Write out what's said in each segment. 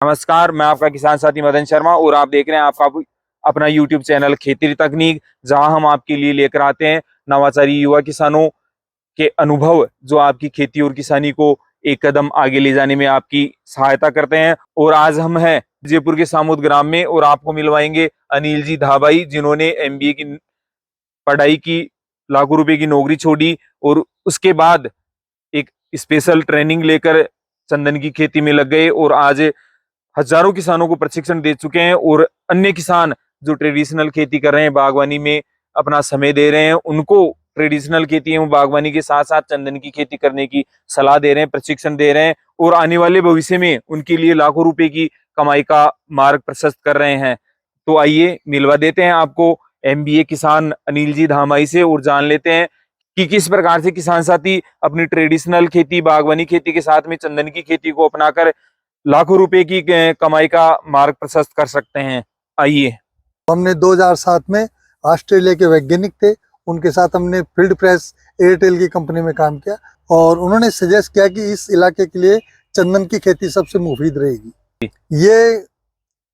नमस्कार, मैं आपका किसान साथी मदन शर्मा और आप देख रहे हैं आपका अपना यूट्यूब चैनल खेती तकनीक, जहां हम आपके लिए लेकर आते हैं नवाचारी युवा किसानों के अनुभव, जो आपकी खेती और किसानी को एक कदम आगे ले जाने में आपकी सहायता करते हैं। और आज हम हैं जयपुर के सामुद ग्राम में और आपको मिलवाएंगे अनिल जी धाबाई, जिन्होंने MBA की पढ़ाई की, लाखों रुपए की नौकरी छोड़ी और उसके बाद एक स्पेशल ट्रेनिंग लेकर चंदन की खेती में लग गए और आज हजारों किसानों को प्रशिक्षण दे चुके हैं। और अन्य किसान जो ट्रेडिशनल खेती कर रहे हैं, बागवानी में अपना समय दे रहे हैं, उनको ट्रेडिशनल खेती एवं बागवानी के साथ साथ चंदन की खेती करने की सलाह दे रहे हैं, प्रशिक्षण दे रहे हैं और आने वाले भविष्य में उनके लिए लाखों रुपए की कमाई का मार्ग प्रशस्त कर रहे हैं। तो आइए मिलवा देते हैं आपको MBA किसान अनिल जी धामाई से और जान लेते हैं कि किस प्रकार से किसान साथी अपनी ट्रेडिशनल खेती, बागवानी खेती के साथ में चंदन की खेती को अपनाकर लाखों रुपए की कमाई का मार्ग प्रशस्त कर सकते हैं। आइए। हमने 2007 में ऑस्ट्रेलिया के वैज्ञानिक थे, उनके साथ हमने फील्ड प्रेस एयरटेल की कंपनी में काम किया और उन्होंने सजेस्ट किया कि इस इलाके के लिए चंदन की खेती सबसे मुफीद रहेगी। ये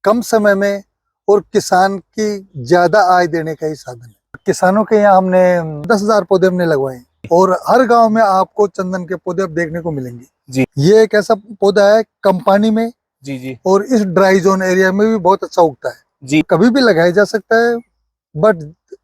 कम समय में और किसान की ज्यादा आय देने का ही साधन है। किसानों के यहाँ हमने 10,000 पौधे हमने लगवाए और हर गांव में आपको चंदन के पौधे अब देखने को मिलेंगे जी। ये एक ऐसा पौधा है कंपानी में जी और इस ड्राई जोन एरिया में भी बहुत अच्छा उगता है जी। कभी भी लगाया जा सकता है, बट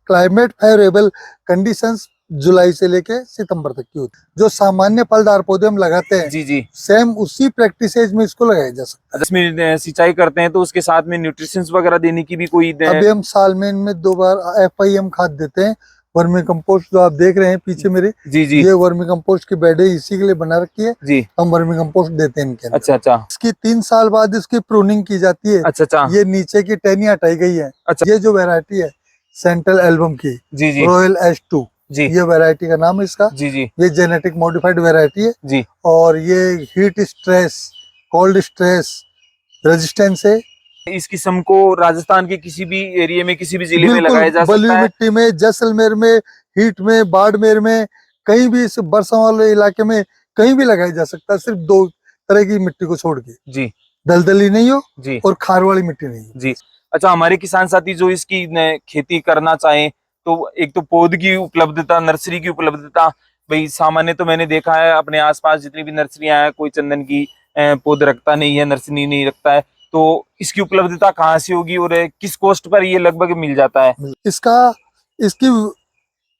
क्लाइमेट फेवरेबल कंडीशंस जुलाई से लेके सितंबर तक की होती है। जो सामान्य फलदार पौधे हम लगाते हैं जी सेम उसी प्रैक्टिसेज में इसको लगाया जा सकता है। इसमें सिंचाई करते हैं तो उसके साथ में न्यूट्रिशन वगैरह देने की भी कोई अभी हम साल में इनमें 2 बार FIM खाद देते हैं। वर्मी कंपोस्ट जो आप देख रहे हैं पीछे मेरे, जी ये वर्मी कंपोस्ट की बेड है, इसी के लिए बना रखी है जी। हम वर्मी कंपोस्ट देते हैं इनके अंदर। अच्छा। इसकी 3 साल बाद इसकी प्रूनिंग की जाती है। अच्छा। ये नीचे की टहनियां हटाई गई है। अच्छा। ये जो वैरायटी है सेंट्रल एल्बम की जी रॉयल H2 जी। ये वैरायटी का नाम है इसका। जी ये जेनेटिक मॉडिफाइड वैरायटी है जी। और ये heat stress, cold stress resistance है। इस किस्म को राजस्थान के किसी भी एरिया में, किसी भी जिले में लगाया जा सकता बलुई है। मिट्टी में, जैसलमेर में, हीट में, बाड़मेर में, कहीं भी इस बरसात वाले इलाके में कहीं भी लगाया जा सकता है, सिर्फ 2 तरह की मिट्टी को छोड़ के। जी। दलदली नहीं हो जी और खार वाली मिट्टी नहीं हो। जी। अच्छा, हमारे किसान साथी जो इसकी खेती करना चाहें तो एक तो पौध की उपलब्धता, नर्सरी की उपलब्धता, भाई सामान्य तो मैंने देखा है अपने आसपास जितनी भी नर्सरियां हैं, कोई चंदन की पौध रखता नहीं है, नर्सरी नहीं रखता है, तो इसकी उपलब्धता कहाँ से होगी और किस कॉस्ट पर ये लगभग मिल जाता है? इसकी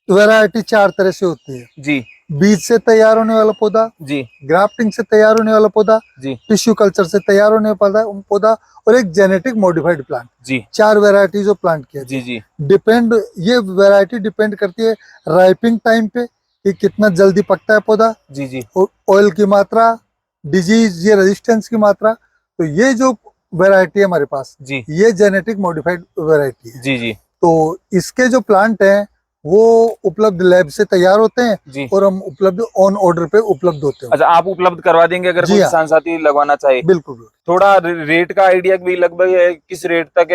वैरायटी 4 तरह से होती है जी। बीज से तैयार होने वाला पौधा जी। ग्राफ्टिंग से तैयार होने वाला पौधा जी। टिश्यू कल्चर से तैयार होने वाला पौधा और एक जेनेटिक मॉडिफाइड प्लांट। जी। 4 वैरायटीज ऑफ प्लांट किया जी। डिपेंड, ये वैरायटी डिपेंड करती है राइपिंग टाइम पे कि कितना जल्दी पकता है पौधा। जी। ऑयल की मात्रा, डिजीज, ये रेजिस्टेंस की मात्रा। तो ये जो वैरायटी है हमारे पास जी। ये जेनेटिक मॉडिफाइड वैरायटी है। जी। तो इसके जो प्लांट हैं वो उपलब्ध लैब से तैयार होते हैं और हम उपलब्ध ऑन ऑर्डर पे उपलब्ध होते हैं। अच्छा, आप उपलब्ध करवा देंगे अगर कोई किसान साथी लगवाना चाहे? बिल्कुल। थोड़ा रेट का आइडिया भी लगभग है, किस रेट तक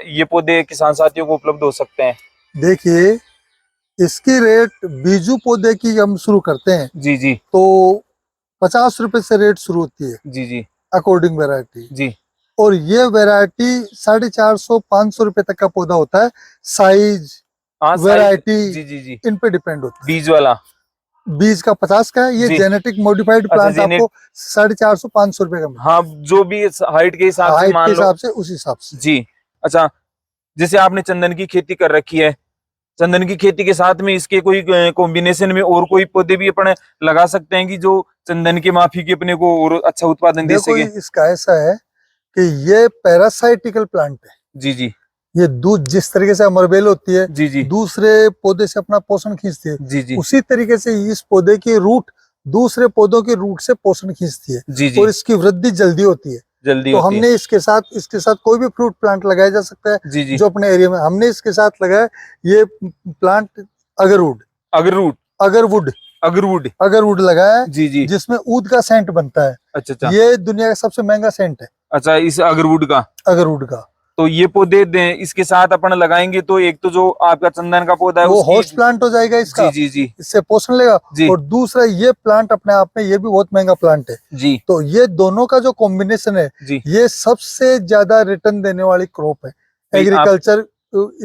ये पौधे किसान साथियों को उपलब्ध हो सकते हैं? देखिए, इसकी रेट बीजू पौधे की हम शुरू करते हैं जी तो 50 रुपए से रेट शुरू होती है जी अकॉर्डिंग वैरायटी जी। और ये वैरायटी 450-500 रुपए तक का पौधा होता है। साइज, वैरायटी जी इन पे डिपेंड होता है। बीज वाला बीज का 50 का है, ये जेनेटिक मॉडिफाइड प्लांट आपको 450-500 रुपए का। हाँ, जो भी हाइट के हिसाब से उस हिसाब से जी। अच्छा, जैसे आपने चंदन की खेती कर रखी है, चंदन की खेती के साथ में इसके कोई कॉम्बिनेशन में और कोई पौधे भी अपने लगा सकते हैं कि जो चंदन के माफी के अपने को और अच्छा उत्पादन दे सके? इसका ऐसा है कि ये पैरासाइटिकल प्लांट है। जी। ये दूध जिस तरीके से अमरबेल होती है, जी। दूसरे पौधे से अपना पोषण खींचती है, जी। उसी तरीके से इस पौधे की रूट दूसरे पौधों के रूट से पोषण खींचती है। जी। और इसकी वृद्धि जल्दी होती है। तो हमने इसके साथ कोई भी फ्रूट प्लांट लगाया जा सकता है। जी। जो अपने एरिया में हमने इसके साथ लगाया ये प्लांट अगरवुड लगाया है। जी। जिसमें ऊद का सेंट बनता है। अच्छा। ये दुनिया का सबसे महंगा सेंट है। अच्छा, इस अगरवुड का। तो ये पौधे इसके साथ अपन लगाएंगे तो एक तो जो आपका चंदन का पौधा है वो उसकी होस्ट प्लांट हो जाएगा इसका, जी जी जी इससे पोषण लेगा। जी और दूसरा ये प्लांट अपने आप में ये भी बहुत महंगा प्लांट है। जी तो ये दोनों का जो कॉम्बिनेशन है जी ये सबसे ज्यादा रिटर्न देने वाली क्रॉप है भाई आप एग्रीकल्चर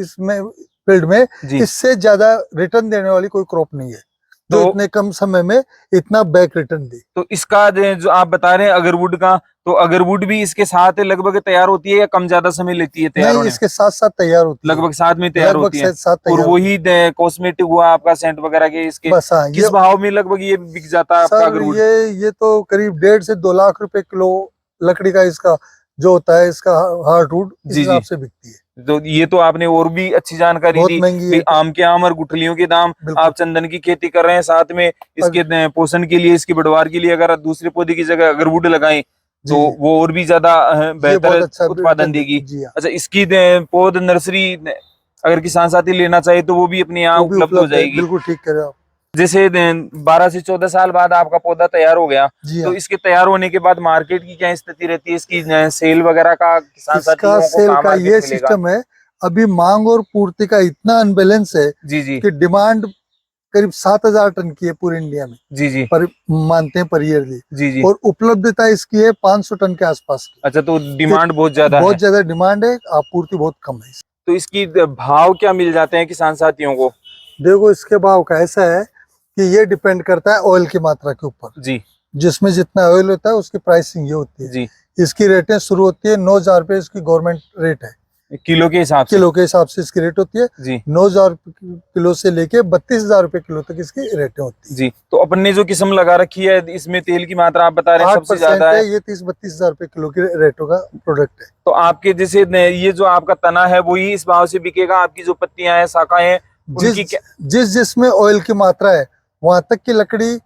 इसमें फील्ड में। जी इससे ज्यादा रिटर्न देने वाली कोई क्रॉप नहीं है जो तो इतने कम समय में इतना बैक रिटर्न दी। तो इसका जो आप बता रहे हैं अगरवुड का, तो अगरवुड भी इसके साथ लगभग तैयार होती है या कम ज्यादा समय लेती है तैयार नहीं, होने में? इसके साथ साथ तैयार होती है, लगभग साथ में तैयार लगभग होती है। साथ और तैयार होती वही कॉस्मेटिक हुआ आपका सेंट वगैरह के इसके है। बस हाँ, किस भाव में लगभग ये बिक जाता है आपका सर अगरवुड? ये तो करीब 1.5 से 2 लाख रुपए किलो लकड़ी का इसका जो होता है इसका हार्डवुड इस जी हिसाब जी, से बिकती है। तो ये तो आपने और भी अच्छी जानकारी बहुत दी महंगी कि है तो, आम के आम और गुठलियों के दाम। बिल्कुल। आप चंदन की खेती कर रहे हैं, साथ में इसके पोषण के लिए, इसकी बढ़वार के लिए अगर आप दूसरे पौधे की जगह अगरवुड लगाएं तो जी वो और भी ज्यादा ये बेहतर बहुत अच्छा उत्पादन रिटर्न देगी। जी हाँ, अच्छा, इसकी पौध नर्सरी अगर किसान साथी लेना चाहे तो वो भी अपने यहाँ वो भी उपलब्ध हो उपलब्ध है, जाएगी। बिल्कुल ठीक कह रहे हो आप। जैसे 12 से 14 साल बाद आपका पौधा तैयार हो गया, जी तो हाँ, इसके तैयार होने के बाद मार्केट की क्या स्थिति रहती है? इसकी सेल वगैरह का किसान इसका साथियों को सेल कहाँ का मार्केट ये मिलेगा? सिस्टम है, अभी मांग और पूर्ति का इतना अनबैलेंस है जी जी कि डिमांड करीब 7,000 टन की है पूरे इंडिया में, जी जी पर मानते हैं पर ईयरली, जी जी। और उपलब्धता इसकी है 500 टन के आसपास की। अच्छा, तो डिमांड बहुत ज्यादा है। बहुत ज्यादा डिमांड है, आपूर्ति बहुत कम है। तो इसकी भाव क्या मिल जाते हैं किसान साथियों को? देखो इसके भाव का ऐसा है कि ये डिपेंड करता है ऑयल की मात्रा के ऊपर, जी जिसमें जितना ऑयल होता है उसकी प्राइसिंग ये होती है। जी, इसकी रेटें शुरू होती है 9,000 रुपये, इसकी गवर्नमेंट रेट है, किलो के हिसाब से? किलो के हिसाब से इसकी रेट होती है। जी 9,000 किलो से लेके 32,000 रुपये किलो तक इसकी रेटें होती है। जी। तो अपन ने जो किस्म लगा रखी है इसमें तेल की मात्रा आप बता रहे हैं सबसे 8% ज्यादा है, है। ये 30-32,000 रुपये किलो की रेटों का प्रोडक्ट है। तो आपके जैसे ये जो आपका तना है वही इस भाव से बिकेगा? आपकी जो पत्तियां हैं, शाखाएं हैं, उनकी क्या? जिसमें ऑयल की मात्रा है वहां तक की लकड़ी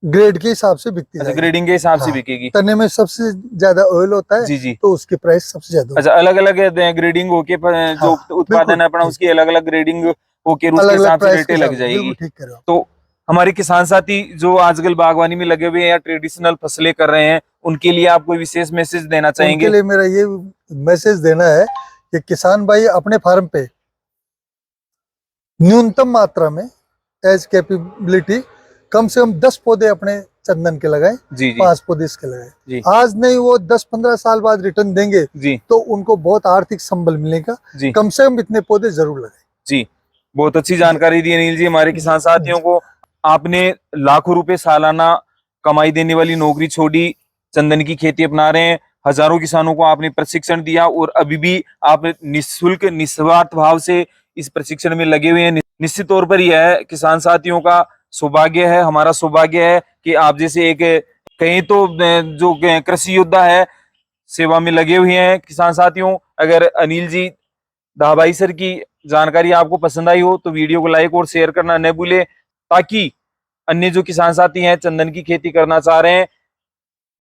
ग्रेड के हिसाब से बिकती अच्छा, है। ग्रेडिंग के हिसाब से हाँ, बिकेगी। तने में सबसे ज्यादा ऑयल होता है जी जी। तो उसकी प्राइस सबसे ज्यादा अच्छा, अलग अलग ग्रेडिंग होके जो हाँ, उत्पादन है अपना बिल्कुल, उसकी अलग अलग ग्रेडिंग होके उसके अलग अलग हिसाब से प्राइस के रेटें लग हिसाब से, जाएगी। बिल्कुल ठीक कर रहे हो। तो हमारे किसान साथी जो आजकल बागवानी में लगे हुए हैं या ट्रेडिशनल फसलें कर रहे हैं, उनके लिए आप कोई विशेष मैसेज देना उनके चाहेंगे? लिए मेरा ये मैसेज देना है कि किसान भाई अपने फार्म पे न्यूनतम मात्रा में एज कैपेबिलिटी कम से कम 10 पौधे अपने चंदन के लगाएं, जी जी 5 पौधे इसके जी लगाएं। आज नहीं वो 10-15 साल बाद रिटर्न देंगे जी तो उनको बहुत आर्थिक संबल मिलेगा। जी कम से कम इतने पौधे जरूर लगाएं। जी। बहुत अच्छी जानकारी दी अनिल जी हमारे किसान साथियों को। आपने लाखों रुपए सालाना कमाई देने वाली नौकरी छोड़ी, चंदन की खेती अपना रहे हैं, हजारों किसानों को आपने प्रशिक्षण दिया और अभी भी आप निःशुल्क निस्वार्थ भाव से इस प्रशिक्षण में लगे हुए हैं। निश्चित तौर पर यह किसान साथियों का सौभाग्य है, हमारा सौभाग्य है कि आप जैसे एक कहीं तो जो कृषि योद्धा है सेवा में लगे हुए हैं। किसान साथियों, अगर अनिल जी दाभाई सर की जानकारी आपको पसंद आई हो तो वीडियो को लाइक और शेयर करना न भूलें, ताकि अन्य जो किसान साथी हैं चंदन की खेती करना चाह रहे हैं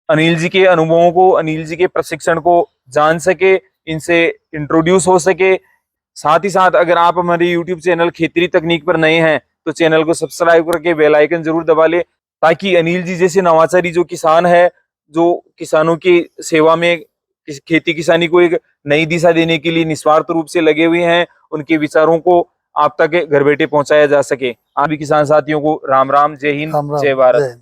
अनिल जी के अनुभवों को, अनिल जी के प्रशिक्षण को जान सके, इनसे इंट्रोड्यूस हो सके। साथ ही साथ अगर आप हमारे यूट्यूब चैनल खेती तकनीक पर नए हैं तो चैनल को सब्सक्राइब करके बेल आइकन जरूर दबा ले, ताकि अनिल जी जैसे नवाचारी जो किसान है, जो किसानों की सेवा में खेती किसानी को एक नई दिशा देने के लिए निस्वार्थ रूप से लगे हुए हैं, उनके विचारों को आप तक घर बैठे पहुंचाया जा सके। आप भी किसान साथियों को राम राम, जय हिंद, राम राम, जय भारत। जय हिंद।